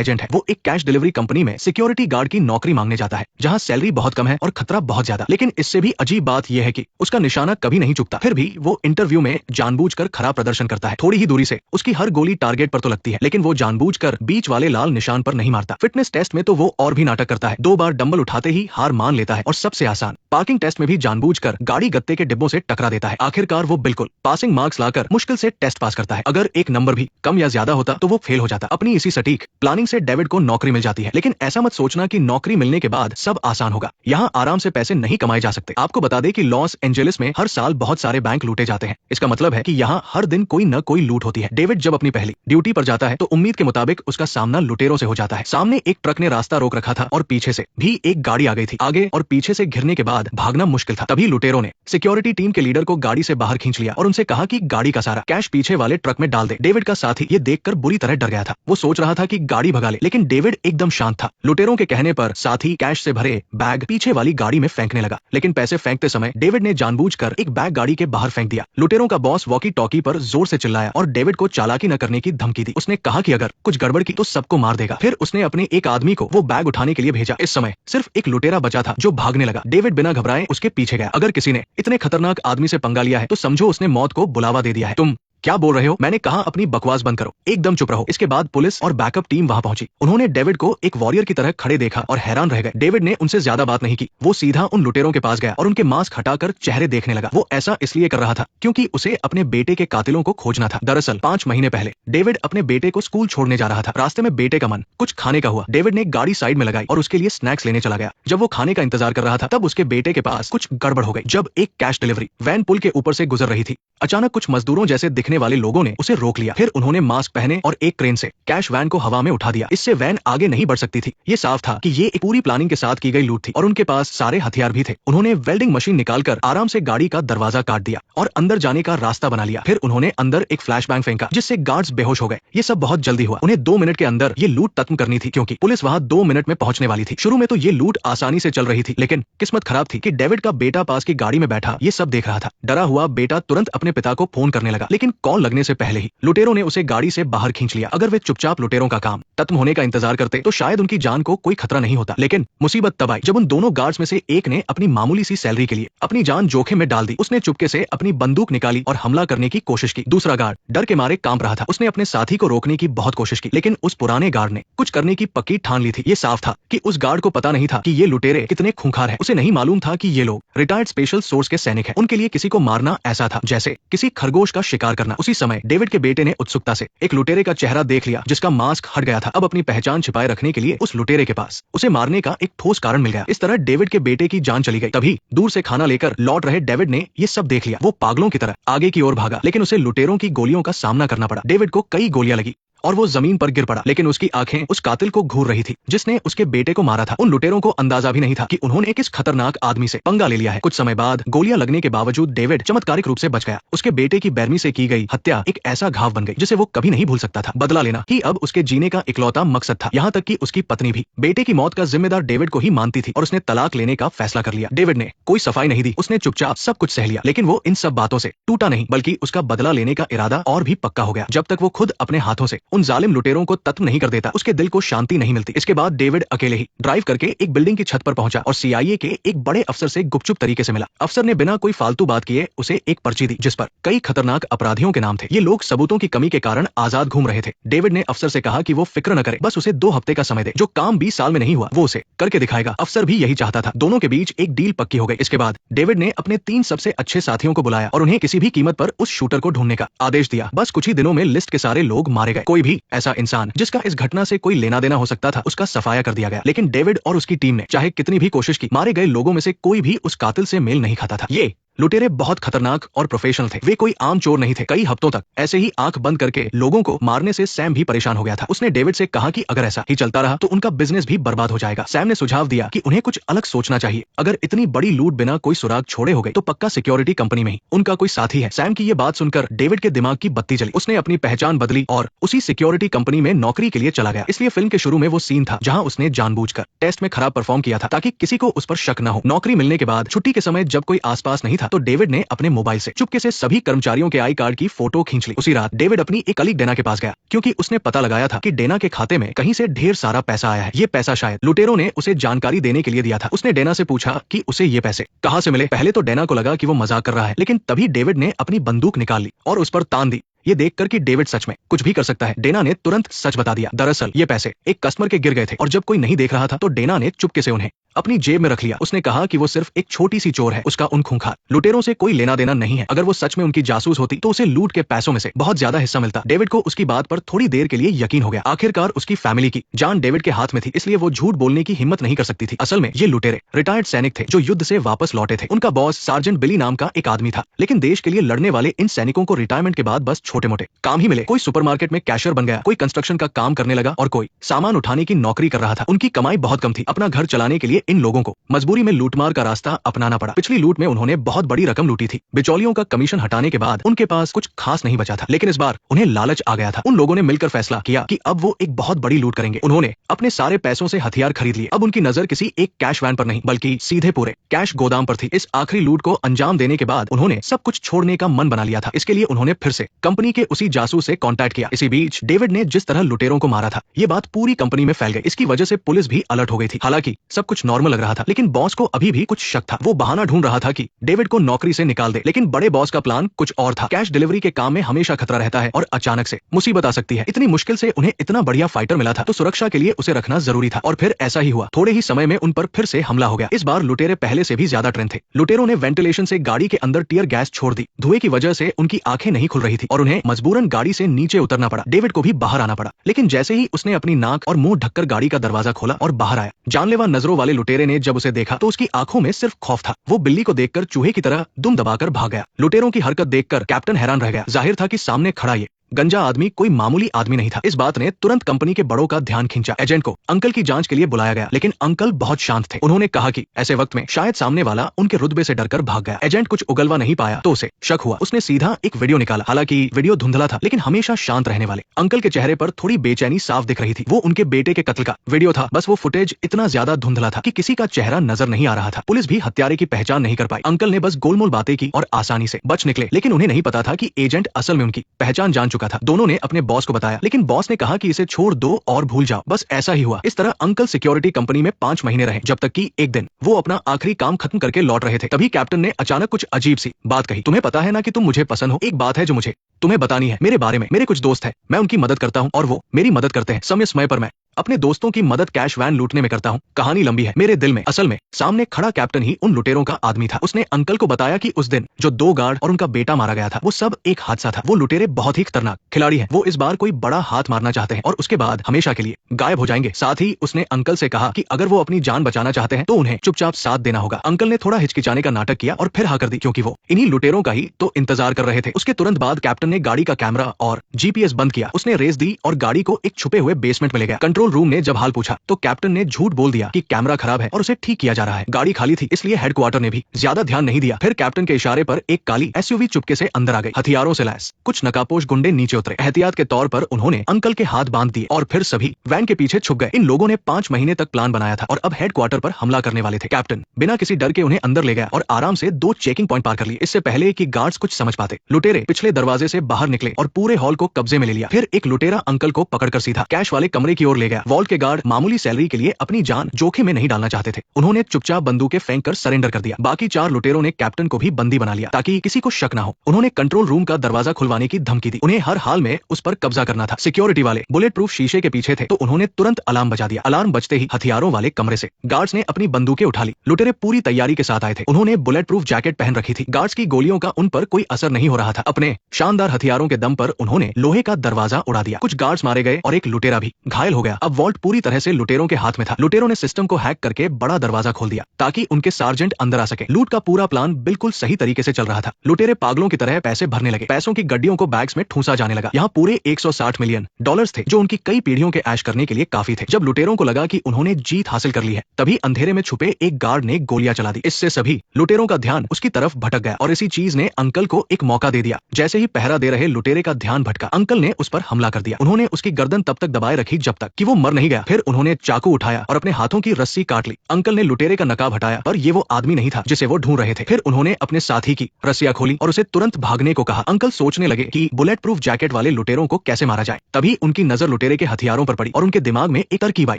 Agent है। वो एक कैश डिलीवरी कंपनी में सिक्योरिटी गार्ड की नौकरी मांगने जाता है, जहाँ सैलरी बहुत कम है और खतरा बहुत ज्यादा। लेकिन इससे भी अजीब बात यह है कि उसका निशाना कभी नहीं चुकता। फिर भी वो इंटरव्यू में जानबूझकर खराब प्रदर्शन करता है। थोड़ी ही दूरी से उसकी हर गोली टारगेट पर तो लगती है, लेकिन वो जानबूझकर बीच वाले लाल निशान पर नहीं मारता। फिटनेस टेस्ट में तो वो और भी नाटक करता है। 2 बार डंबल उठाते ही हार मान लेता है। और सबसे आसान पार्किंग टेस्ट में भी जानबूझकर गाड़ी गत्ते के डिब्बों से टकरा देता है। आखिरकार वो बिल्कुल पासिंग मार्क्स लाकर मुश्किल से टेस्ट पास करता है। अगर एक नंबर भी कम या ज्यादा होता तो वो फेल हो जाता। अपनी इसी सटीक प्लानिंग से डेविड को नौकरी मिल जाती है। लेकिन ऐसा मत सोचना कि नौकरी मिलने के बाद सब आसान होगा। यहाँ आराम से पैसे नहीं कमाए जा सकते। आपको बता दें कि लॉस एंजेलिस में हर साल बहुत सारे बैंक लूटे जाते हैं। इसका मतलब है कि यहाँ हर दिन कोई न कोई लूट होती है। डेविड जब अपनी पहली ड्यूटी पर जाता है तो उम्मीद के मुताबिक उसका सामना लुटेरों से हो जाता है। सामने एक ट्रक ने रास्ता रोक रखा था और पीछे से भी एक गाड़ी आ गई थी। आगे और पीछे से घिरने के बाद भागना मुश्किल था। तभी लुटेरों ने सिक्योरिटी टीम के लीडर को गाड़ी से बाहर खींच लिया और उनसे कहा कि गाड़ी का सारा कैश पीछे वाले ट्रक में डाल दे। डेविड का साथी ये देखकर बुरी तरह डर गया था। वो सोच रहा था कि गाड़ी भगा ले, लेकिन डेविड एकदम शांत था। लुटेरों के कहने पर साथी कैश से भरे बैग पीछे वाली गाड़ी में फेंकने लगा, लेकिन पैसे फेंकते समय डेविड ने जानबूझकर एक बैग गाड़ी के बाहर फेंक दिया। लुटेरों का बॉस वॉकी टॉकी पर जोर से चिल्लाया और डेविड को चालाकी न करने की धमकी दी। उसने कहा कि अगर कुछ गड़बड़ की तो सबको मार देगा। फिर उसने अपने एक आदमी को वो बैग उठाने के लिए भेजा। इस समय सिर्फ एक लुटेरा बचा था जो भागने लगा। डेविड बिना घबराए उसके पीछे गया। अगर किसी ने इतने खतरनाक आदमी से पंगा लिया है तो समझो उसने मौत को बुलावा दे दिया है। तुम क्या बोल रहे हो? मैंने कहा अपनी बकवास बंद करो, एकदम चुप रहो। इसके बाद पुलिस और बैकअप टीम वहां पहुंची। उन्होंने डेविड को एक वॉरियर की तरह खड़े देखा और हैरान रह गए। डेविड ने उनसे ज्यादा बात नहीं की। वो सीधा उन लुटेरों के पास गया और उनके मास्क हटाकर चेहरे देखने लगा। वो ऐसा इसलिए कर रहा था क्योंकि उसे अपने बेटे के कातिलों को खोजना था। दरअसल 5 महीने पहले डेविड अपने बेटे को स्कूल छोड़ने जा रहा था। रास्ते में बेटे का मन कुछ खाने का हुआ। डेविड ने गाड़ी साइड में लगाई और उसके लिए स्नैक्स लेने चला गया। जब वो खाने का इंतजार कर रहा था तब उसके बेटे के पास कुछ गड़बड़ हो गई। जब एक कैश डिलीवरी वैन पुल के ऊपर से गुजर रही थी, अचानक कुछ मजदूरों जैसे दिखने वाले लोगों ने उसे रोक लिया। फिर उन्होंने मास्क पहने और एक क्रेन से कैश वैन को हवा में उठा दिया। इससे वैन आगे नहीं बढ़ सकती थी। ये साफ था कि ये एक पूरी प्लानिंग के साथ की गई लूट थी और उनके पास सारे हथियार भी थे। उन्होंने वेल्डिंग मशीन निकालकर आराम से गाड़ी का दरवाजा काट दिया और अंदर जाने का रास्ता बना लिया। फिर उन्होंने अंदर एक फ्लैशबैंग फेंका जिससे गार्ड्स बेहोश हो गए। ये सब बहुत जल्दी हुआ। उन्हें 2 मिनट के अंदर ये लूट खत्म करनी थी क्योंकि पुलिस वहां 2 मिनट में पहुंचने वाली थी। शुरू में तो ये लूट आसानी से चल रही थी, लेकिन किस्मत खराब थी कि डेविड का बेटा पास की गाड़ी में बैठा ये सब देख रहा था। डरा हुआ बेटा तुरंत अपने पिता को फोन करने लगा, लेकिन कॉल लगने से पहले ही लुटेरों ने उसे गाड़ी से बाहर खींच लिया। अगर वे चुपचाप लुटेरों का काम खत्म होने का इंतजार करते तो शायद उनकी जान को कोई खतरा नहीं होता। लेकिन मुसीबत तब आई जब उन दोनों गार्ड्स में से एक ने अपनी मामूली सी सैलरी के लिए अपनी जान जोखिम में डाल दी। उसने चुपके से अपनी बंदूक निकाली और हमला करने की कोशिश की। दूसरा गार्ड डर के मारे कांप रहा था। उसने अपने साथी को रोकने की बहुत कोशिश की, लेकिन उस पुराने गार्ड ने कुछ करने की पक्की ठान ली थी। ये साफ था कि उस गार्ड को पता नहीं था कि ये लुटेरे कितने खूंखार हैं। उसे नहीं मालूम था कि ये लोग रिटायर्ड स्पेशल सोर्स के सैनिक हैं। उनके लिए किसी को मारना ऐसा था जैसे किसी खरगोश का शिकार करना। उसी समय डेविड के बेटे ने उत्सुकता से एक लुटेरे का चेहरा देख लिया जिसका मास्क हट गया था। अब अपनी पहचान छिपाए रखने के लिए उस लुटेरे के पास उसे मारने का एक ठोस कारण मिल गया। इस तरह डेविड के बेटे की जान चली गई। तभी दूर से खाना लेकर लौट रहे डेविड ने ये सब देख लिया। वो पागलों की तरह आगे की ओर भागा, लेकिन उसे लुटेरों की गोलियों का सामना करना पड़ा। डेविड को कई गोलियां लगी और वो जमीन पर गिर पड़ा, लेकिन उसकी आंखें उस कातिल को घूर रही थी जिसने उसके बेटे को मारा था। उन लुटेरों को अंदाजा भी नहीं था कि उन्होंने किस खतरनाक आदमी से पंगा ले लिया है। कुछ समय बाद गोलियां लगने के बावजूद डेविड चमत्कारिक रूप से बच गया। उसके बेटे की बेरमी से की गई हत्या एक ऐसा घाव बन गई जिसे वो कभी नहीं भूल सकता था। बदला लेना ही अब उसके जीने का इकलौता मकसद था। यहाँ तक कि उसकी पत्नी भी बेटे की मौत का जिम्मेदार डेविड को ही मानती थी और उसने तलाक लेने का फैसला कर लिया। डेविड ने कोई सफाई नहीं दी। उसने चुपचाप सब कुछ सह लिया, लेकिन वो इन सब बातों से टूटा नहीं, बल्कि उसका बदला लेने का इरादा और भी पक्का हो गया। जब तक वो खुद अपने हाथों से उन जालिम लुटेरों को तत्व नहीं कर देता, उसके दिल को शांति नहीं मिलती। इसके बाद डेविड अकेले ही ड्राइव करके एक बिल्डिंग की छत पर पहुंचा और सीआईए के एक बड़े अफसर से गुपचुप तरीके से मिला। अफसर ने बिना कोई फालतू बात किए उसे एक पर्ची दी जिस पर कई खतरनाक अपराधियों के नाम थे। ये लोग सबूतों की कमी के कारण आजाद घूम रहे थे। डेविड ने अफसर से कहा कि वो फिक्र न करे, बस उसे 2 हफ्ते का समय दे। जो काम 20 साल में नहीं हुआ वो उसे करके दिखाएगा। अफसर भी यही चाहता था। दोनों के बीच एक डील पक्की हो गई। इसके बाद डेविड ने अपने 3 सबसे अच्छे साथियों को बुलाया और उन्हें किसी भी कीमत पर उस शूटर को ढूंढने का आदेश दिया। बस कुछ ही दिनों में लिस्ट के सारे लोग मारे गए। कोई भी ऐसा इंसान जिसका इस घटना से कोई लेना देना हो सकता था उसका सफाया कर दिया गया। लेकिन डेविड और उसकी टीम ने चाहे कितनी भी कोशिश की, मारे गए लोगों में से कोई भी उस कातिल से मेल नहीं खाता था। ये लुटेरे बहुत खतरनाक और प्रोफेशनल थे। वे कोई आम चोर नहीं थे। कई हफ्तों तक ऐसे ही आंख बंद करके लोगों को मारने से सैम भी परेशान हो गया था। उसने डेविड से कहा कि अगर ऐसा ही चलता रहा तो उनका बिजनेस भी बर्बाद हो जाएगा। सैम ने सुझाव दिया कि उन्हें कुछ अलग सोचना चाहिए। अगर इतनी बड़ी लूट बिना कोई सुराग छोड़े हो गई तो पक्का सिक्योरिटी कंपनी में ही उनका कोई साथी है। सैम की ये बात सुनकर डेविड के दिमाग की बत्ती जली। उसने अपनी पहचान बदली और उसी सिक्योरिटी कंपनी में नौकरी के लिए चला गया। इसलिए फिल्म के शुरू में वो सीन था जहाँ उसने जानबूझकर टेस्ट में खराब परफॉर्म किया था ताकि किसी को उस पर शक न हो। नौकरी मिलने के बाद छुट्टी के समय जब कोई आसपास नहीं था तो डेविड ने अपने मोबाइल से चुपके से सभी कर्मचारियों के आई कार्ड की फोटो खींच ली। उसी रात डेविड अपनी एक कलीग डेना के पास गया, क्योंकि उसने पता लगाया था कि डेना के खाते में कहीं से ढेर सारा पैसा आया है। ये पैसा शायद लुटेरों ने उसे जानकारी देने के लिए दिया था। उसने डेना से पूछा कि उसे ये पैसे कहाँ से मिले। पहले तो डेना को लगा कि वो मजाक कर रहा है, लेकिन तभी डेविड ने अपनी बंदूक निकाल ली और उस पर तान दी। ये देखकर कि डेविड सच में कुछ भी कर सकता है, डेना ने तुरंत सच बता दिया। दरअसल ये पैसे एक कस्टमर के गिर गए थे और जब कोई नहीं देख रहा था तो डेना ने चुपके से उन्हें अपनी जेब में रख लिया। उसने कहा कि वो सिर्फ एक छोटी सी चोर है, उसका उन खूंखार लुटेरों से कोई लेना देना नहीं है। अगर वो सच में उनकी जासूस होती तो उसे लूट के पैसों में से बहुत ज्यादा हिस्सा मिलता। डेविड को उसकी बात पर थोड़ी देर के लिए यकीन हो गया। आखिरकार उसकी फैमिली की जान डेविड के हाथ में थी, इसलिए वो झूठ बोलने की हिम्मत नहीं कर सकती थी। असल में ये लुटेरे रिटायर्ड सैनिक थे जो युद्ध से वापस लौटे थे। उनका बॉस सार्जेंट बिली नाम का एक आदमी था, लेकिन देश के लिए लड़ने वाले इन सैनिकों को रिटायरमेंट के बाद बस छोटे मोटे काम ही मिले। कोई सुपरमार्केट में कैशियर बन गया, कोई कंस्ट्रक्शन का काम करने लगा और कोई सामान उठाने की नौकरी कर रहा था। उनकी कमाई बहुत कम थी। अपना घर चलाने के लिए इन लोगों को मजबूरी में लूटमार का रास्ता अपनाना पड़ा। पिछली लूट में उन्होंने बहुत बड़ी रकम लूटी थी। बिचौलियों का कमीशन हटाने के बाद उनके पास कुछ खास नहीं बचा था, लेकिन इस बार उन्हें लालच आ गया था। उन लोगों ने मिलकर फैसला किया कि अब वो एक बहुत बड़ी लूट करेंगे। उन्होंने अपने सारे पैसों से हथियार खरीद लिए। अब उनकी नजर किसी एक कैश वैन पर नहीं बल्कि सीधे पूरे कैश गोदाम पर थी। इस आखिरी लूट को अंजाम देने के बाद उन्होंने सब कुछ छोड़ने का मन बना लिया था। इसके लिए उन्होंने फिर से कंपनी के उसी जासूस से कांटेक्ट किया। इसी बीच डेविड ने जिस तरह लुटेरों को मारा था, ये बात पूरी कंपनी में फैल गई। इसकी वजह से पुलिस भी अलर्ट हो गई थी। हालांकि सब कुछ नॉर्मल लग रहा था, लेकिन बॉस को अभी भी कुछ शक था। वो बहाना ढूंढ रहा था कि डेविड को नौकरी से निकाल दे, लेकिन बड़े बॉस का प्लान कुछ और था। कैश डिलीवरी के काम में हमेशा खतरा रहता है और अचानक से मुसीबत आ सकती है। इतनी मुश्किल से उन्हें इतना बढ़िया फाइटर मिला था, तो सुरक्षा के लिए उसे रखना जरूरी था। और फिर ऐसा ही हुआ। थोड़े ही समय में उन पर फिर से हमला हो गया। इस बार लुटेरे पहले से भी ज्यादा ट्रेन थे। लुटेरों ने वेंटिलेशन से गाड़ी के अंदर टीयर गैस छोड़ दी। धुएं की वजह से उनकी आंखें नहीं खुल रही थी और उन्हें मजबूरन गाड़ी से नीचे उतरना पड़ा। डेविड को भी बाहर आना पड़ा, लेकिन जैसे ही उसने अपनी नाक और मुंह ढककर गाड़ी का दरवाजा खोला और बाहर आया, जानलेवा नजरों वाले लुटेरे ने जब उसे देखा तो उसकी आंखों में सिर्फ खौफ था। वो बिल्ली को देखकर चूहे की तरह दुम दबाकर भाग गया। लुटेरों की हरकत देखकर कैप्टन हैरान रह गया। जाहिर था कि सामने खड़ा ये गंजा आदमी कोई मामूली आदमी नहीं था। इस बात ने तुरंत कंपनी के बड़ों का ध्यान खींचा। एजेंट को अंकल की जांच के लिए बुलाया गया, लेकिन अंकल बहुत शांत थे। उन्होंने कहा कि ऐसे वक्त में शायद सामने वाला उनके रुतबे से डरकर भाग गया। एजेंट कुछ उगलवा नहीं पाया तो उसे शक हुआ। उसने सीधा एक वीडियो निकाला। हालांकि वीडियो धुंधला था, लेकिन हमेशा शांत रहने वाले अंकल के चेहरे पर थोड़ी बेचैनी साफ दिख रही थी। वो उनके बेटे के कत्ल का वीडियो था। बस वो फुटेज इतना ज्यादा धुंधला था कि किसी का चेहरा नजर नहीं आ रहा था। पुलिस भी हत्यारे की पहचान नहीं कर पाई। अंकल ने बस गोलमोल बातें की और आसानी से बच निकले, लेकिन उन्हें नहीं पता था कि एजेंट असल में उनकी पहचान जान चुका था। दोनों ने अपने बॉस को बताया, लेकिन बॉस ने कहा कि इसे छोड़ दो और भूल जाओ। बस ऐसा ही हुआ। इस तरह अंकल सिक्योरिटी कंपनी में 5 महीने रहे, जब तक कि एक दिन वो अपना आखिरी काम खत्म करके लौट रहे थे। तभी कैप्टन ने अचानक कुछ अजीब सी बात कही। तुम्हें पता है ना कि तुम मुझे पसंद हो। एक बात है जो मुझे तुम्हें बतानी है मेरे बारे में। मेरे कुछ दोस्त हैं, मैं उनकी मदद करता हूँ और वो मेरी मदद करते हैं। समय समय पर मैं अपने दोस्तों की मदद कैश वैन लूटने में करता हूँ। कहानी लंबी है। मेरे दिल में असल में सामने खड़ा कैप्टन ही उन लुटेरों का आदमी था। उसने अंकल को बताया कि उस दिन जो 2 गार्ड और उनका बेटा मारा गया था, वो सब एक हादसा था। वो लुटेरे बहुत ही खतरनाक खिलाड़ी हैं। वो इस बार कोई बड़ा हाथ मारना चाहते हैं और उसके बाद हमेशा के लिए गायब हो जाएंगे। साथ ही उसने अंकल से कहा कि अगर वो अपनी जान बचाना चाहते हैं तो उन्हें चुपचाप साथ देना होगा। अंकल ने थोड़ा हिचकिचाने का नाटक किया और फिर हाँ कर दी, क्योंकि वो इन्हीं लुटेरों का ही तो इंतजार कर रहे थे। उसके तुरंत बाद कैप्टन ने गाड़ी का कैमरा और जीपीएस बंद किया। उसने रेस दी और गाड़ी को एक छुपे हुए बेसमेंट में ले गया। कंट्रोल रूम ने जब हाल पूछा तो कैप्टन ने झूठ बोल दिया कि कैमरा खराब है और उसे ठीक किया जा रहा है। गाड़ी खाली थी, इसलिए हेडक्वार्टर ने भी ज्यादा ध्यान नहीं दिया। फिर कैप्टन के इशारे पर एक काली एसयूवी चुपके से अंदर आ गई। हथियारों से लैस कुछ नकाबपोश गुंडे नीचे उतरे। एहतियात के तौर पर उन्होंने अंकल के हाथ बांध दिए और फिर सभी वैन के पीछे छुप गए। इन लोगों ने 5 महीने तक प्लान बनाया था और अब हेडक्वार्टर पर हमला करने वाले थे। कैप्टन बिना किसी डर के उन्हें अंदर ले गया और आराम से 2 चेकिंग पॉइंट पार कर लिए, इससे पहले कि गार्ड्स कुछ समझ पाते। लुटेरे पिछले दरवाजे से बाहर निकले और पूरे हॉल को कब्जे में ले लिया। फिर एक लुटेरा अंकल को पकड़कर सीधा कैश वाले कमरे की ओर ले गया। वॉल्ट के गार्ड मामूली सैलरी के लिए अपनी जान जोखिम में नहीं डालना चाहते थे। उन्होंने चुपचाप बंदूकें फेंक कर सरेंडर कर दिया। बाकी 4 लुटेरों ने कैप्टन को भी बंदी बना लिया ताकि किसी को शक न हो। उन्होंने कंट्रोल रूम का दरवाजा खुलवाने की धमकी दी। उन्हें हर हाल में उस पर कब्जा करना था। सिक्योरिटी वाले बुलेट प्रूफ शीशे के पीछे थे, तो उन्होंने तुरंत अलार्म बजा दिया। अलार्म बजते ही हथियारों वाले कमरे से गार्ड्स ने अपनी बंदूकें उठा ली। लुटेरे पूरी तैयारी के साथ आए थे। उन्होंने बुलेट प्रूफ जैकेट पहन रखी थी। गार्ड्स की गोलियों का उन पर कोई असर नहीं हो रहा था। अपने शानदार हथियारों के दम पर उन्होंने लोहे का दरवाजा उड़ा दिया। कुछ गार्ड्स मारे गए और एक लुटेरा भी घायल हो गया। अब वॉल्ट पूरी तरह से लुटेरों के हाथ में था। लुटेरों ने सिस्टम को हैक करके बड़ा दरवाजा खोल दिया ताकि उनके सार्जेंट अंदर आ सके। लूट का पूरा प्लान बिल्कुल सही तरीके से चल रहा था। लुटेरे पागलों की तरह पैसे भरने लगे। पैसों की गड्डियों को बैग्स में ठूंसा जाने लगा। यहाँ पूरे $160 मिलियन थे, जो उनकी कई पीढ़ियों के ऐश करने के लिए काफी थे। जब लुटेरों को लगा कि उन्होंने जीत हासिल कर ली है, तभी अंधेरे में छुपे एक गार्ड ने गोलियां चला दी। इससे सभी लुटेरों का ध्यान उसकी तरफ भटक गया और इसी चीज ने अंकल को एक मौका दे दिया। जैसे ही पहरा दे रहे लुटेरे का ध्यान भटका, अंकल ने उस पर हमला कर दिया। उन्होंने उसकी गर्दन तब तक दबाए रखी जब तक कि वो वो मर नहीं गया। फिर उन्होंने चाकू उठाया और अपने हाथों की रस्सी काट ली। अंकल ने लुटेरे का नकाब हटाया, पर ये वो आदमी नहीं था जिसे वो ढूंढ रहे थे। फिर उन्होंने अपने साथी की रस्सियां खोली और उसे तुरंत भागने को कहा। अंकल सोचने लगे कि बुलेट प्रूफ जैकेट वाले लुटेरों को कैसे मारा जाए। तभी उनकी नजर लुटेरे के हथियारों पर पड़ी और उनके दिमाग में एक तरकीब आई।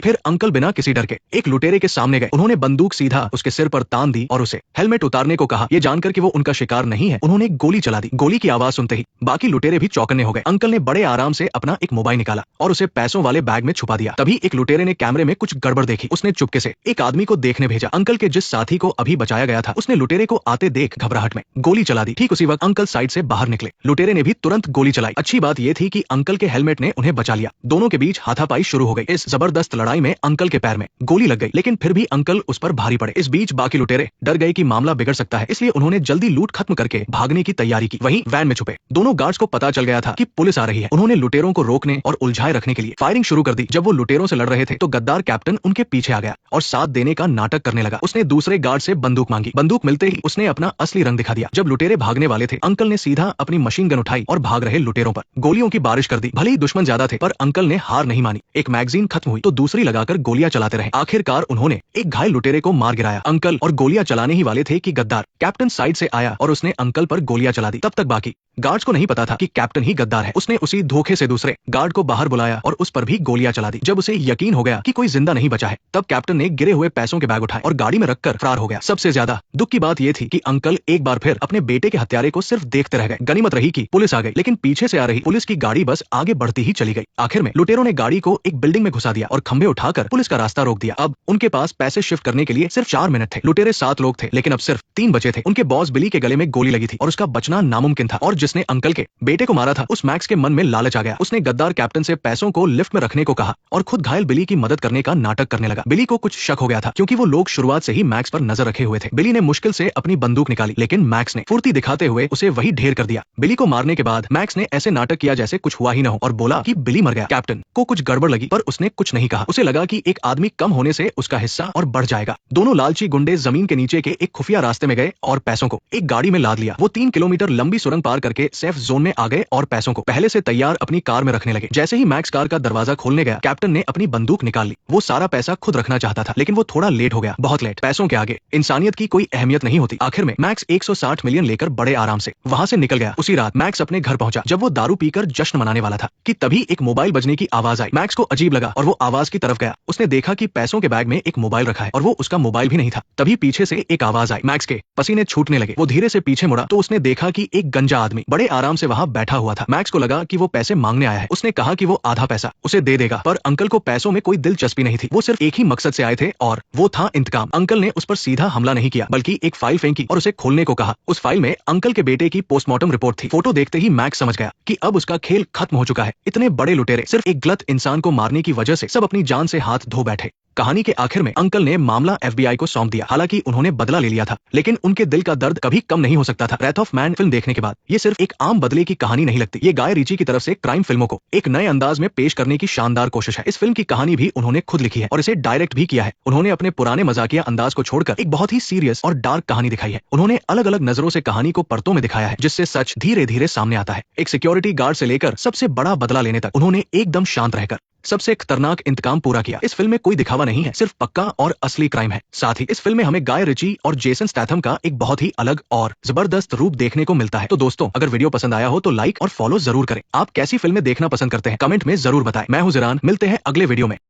फिर अंकल बिना किसी डर के एक लुटेरे के सामने गए। उन्होंने बंदूक सीधा उसके सिर पर तान दी और उसे हेलमेट उतारने को कहा। ये जानकर कि वो उनका शिकार नहीं है, उन्होंने एक गोली चला दी। गोली की आवाज सुनते ही बाकी लुटेरे भी चौकन्ने हो गए। अंकल ने बड़े आराम से अपना एक मोबाइल निकाला और उसे पैसों वाले बैग में छुपा दिया। तभी एक लुटेरे ने कैमरे में कुछ गड़बड़ देखी। उसने चुपके से एक आदमी को देखने भेजा। अंकल के जिस साथी को अभी बचाया गया था, उसने लुटेरे को आते देख घबराहट में गोली चला दी। ठीक उसी वक्त अंकल साइड से बाहर निकले। लुटेरे ने भी तुरंत गोली चलाई। अच्छी बात यह थी कि अंकल के हेलमेट ने उन्हें बचा लिया। दोनों के बीच हाथापाई शुरू हो गई। इस जबरदस्त लड़ाई में अंकल के पैर में गोली लग गई, लेकिन फिर भी अंकल उस पर भारी पड़े। इस बीच बाकी लुटेरे डर गए कि मामला बिगड़ सकता है, इसलिए उन्होंने जल्दी लूट खत्म करके भागने की तैयारी की। वहीं वैन में छुपे दोनों गार्ड्स को पता चल गया था कि पुलिस आ रही है। उन्होंने लुटेरों को रोकने और उलझाए रखने के लिए फायरिंग शुरू कर दी। जब वो लुटेरों से लड़ रहे थे तो गद्दार कैप्टन उनके पीछे आ गया और साथ देने का नाटक करने लगा। उसने दूसरे गार्ड से बंदूक मांगी। बंदूक मिलते ही उसने अपना असली रंग दिखा दिया। जब लुटेरे भागने वाले थे, अंकल ने सीधा अपनी मशीन गन उठाई और भाग रहे लुटेरों पर गोलियों की बारिश कर दी। भले ही दुश्मन ज्यादा थे, पर अंकल ने हार नहीं मानी। एक मैगजीन खत्म हुई तो दूसरी लगाकर गोलियां चलाते रहे। आखिरकार उन्होंने एक घायल लुटेरे को मार गिराया। अंकल और गोलियां चलाने ही वाले थे कि गद्दार कैप्टन साइड से आया और उसने अंकल पर गोलियां चला दी। तब तक बाकी गार्ड्स को नहीं पता था कि कैप्टन ही गद्दार है। उसने उसी धोखे से दूसरे गार्ड को बाहर बुलाया और उस पर भी गोलियां चला दी। जब उसे यकीन हो गया कि कोई जिंदा नहीं बचा है, तब कैप्टन ने गिरे हुए पैसों के बैग उठाए और गाड़ी में रखकर फरार हो गया। सबसे ज्यादा दुख की बात यह थी कि अंकल एक बार फिर अपने बेटे के हत्यारे को सिर्फ देखते रह गए। गनीमत रही कि पुलिस आ गई, लेकिन पीछे से आ रही पुलिस की गाड़ी बस आगे बढ़ती ही चली गई। आखिर में लुटेरों ने गाड़ी को एक बिल्डिंग में घुसा दिया और खंभे उठाकर पुलिस का रास्ता रोक दिया। अब उनके पास पैसे शिफ्ट करने के लिए सिर्फ 4 मिनट थे। लुटेरे 7 लोग थे, लेकिन अब सिर्फ 3 बचे थे। उनके बॉस बिली के गले में गोली लगी थी और उसका बचना नामुमकिन था। और जिसने अंकल के बेटे को मारा था, उस मैक्स के मन में लालच आ गया। उसने गद्दार कैप्टन से पैसों को लिफ्ट में रखने को कहा और खुद घायल बिली की मदद करने का नाटक करने लगा। बिली को कुछ शक हो गया था, क्योंकि वो लोग शुरुआत से ही मैक्स पर नजर रखे हुए थे। बिली ने मुश्किल से अपनी बंदूक निकाली, लेकिन मैक्स ने फुर्ती दिखाते हुए उसे वही ढेर कर दिया। बिली को मारने के बाद मैक्स ने ऐसे नाटक किया जैसे कुछ हुआ ही न हो और बोला कि बिली मर गया। कैप्टन को कुछ गड़बड़ लगी, पर उसने कुछ नहीं कहा। उसे लगा कि एक आदमी कम होने से उसका हिस्सा और बढ़ जाएगा। दोनों लालची गुंडे जमीन के नीचे के एक खुफिया रास्ते में गए और पैसों को एक गाड़ी में लाद लिया। वो 3 किलोमीटर लंबी सुरंग पार करके सेफ जोन में आ गए और पैसों को पहले से तैयार अपनी कार में रखने लगे। जैसे ही मैक्स कार का दरवाजा खोलने गया, कैप्टन ने अपनी बंदूक निकाल ली। वो सारा पैसा खुद रखना चाहता था, लेकिन वो थोड़ा लेट हो गया, बहुत लेट। पैसों के आगे इंसानियत की कोई अहमियत नहीं होती। आखिर में मैक्स 160 मिलियन लेकर बड़े आराम से वहां से निकल गया। उसी रात मैक्स अपने घर पहुंचा। जब वो दारू पीकर जश्न मनाने वाला था कि तभी एक मोबाइल बजने की आवाज आई। मैक्स को अजीब लगा और वो आवाज की तरफ गया। उसने देखा कि पैसों के बैग में एक मोबाइल रखा है और वो उसका मोबाइल भी नहीं था। तभी पीछे से एक आवाज आई। मैक्स के पसीने छूटने लगे। वो धीरे से पीछे मुड़ा तो उसने देखा कि एक गंजा आदमी बड़े आराम से वहां बैठा हुआ था। मैक्स को लगा कि वो पैसे मांगने आया है। उसने कहा कि वो आधा पैसा उसे दे देगा, पर अंकल को पैसों में कोई दिलचस्पी नहीं थी। वो सिर्फ एक ही मकसद से आए थे और वो था इंतकाम। अंकल ने उस पर सीधा हमला नहीं किया, बल्कि एक फाइल फेंकी और उसे खोलने को कहा। उस फाइल में अंकल के बेटे की पोस्टमार्टम रिपोर्ट थी। फोटो देखते ही मैक्स समझ गया कि अब उसका खेल खत्म हो चुका है। इतने बड़े लुटेरे सिर्फ एक गलत इंसान को मारने की वजह से सब अपनी जान से हाथ धो बैठे। कहानी के आखिर में अंकल ने मामला FBI को सौंप दिया। हालांकि उन्होंने बदला ले लिया था, लेकिन उनके दिल का दर्द कभी कम नहीं हो सकता था। रेथ ऑफ मैन फिल्म देखने के बाद ये सिर्फ एक आम बदले की कहानी नहीं लगती। ये गाय रीची की तरफ से क्राइम फिल्मों को एक नए अंदाज में पेश करने की शानदार कोशिश है। इस फिल्म की कहानी भी उन्होंने खुद लिखी है और इसे डायरेक्ट भी किया है। उन्होंने अपने पुराने मजाकिया अंदाज को छोड़कर एक बहुत ही सीरियस और डार्क कहानी दिखाई है। उन्होंने अलग अलग नजरों से कहानी को परतों में दिखाया है, जिससे सच धीरे धीरे सामने आता है। एक सिक्योरिटी गार्ड से लेकर सबसे बड़ा बदला लेने तक उन्होंने एकदम शांत रहकर सबसे खतरनाक इंतकाम पूरा किया। इस फिल्म में कोई दिखावा नहीं है, सिर्फ पक्का और असली क्राइम है। साथ ही इस फिल्म में हमें गाय रिची और जेसन स्टैथम का एक बहुत ही अलग और जबरदस्त रूप देखने को मिलता है। तो दोस्तों, अगर वीडियो पसंद आया हो तो लाइक और फॉलो जरूर करें। आप कैसी फिल्में देखना पसंद करते हैं, कमेंट में जरूर बताएं। मैं हूं ज़िरान, मिलते हैं अगले वीडियो में।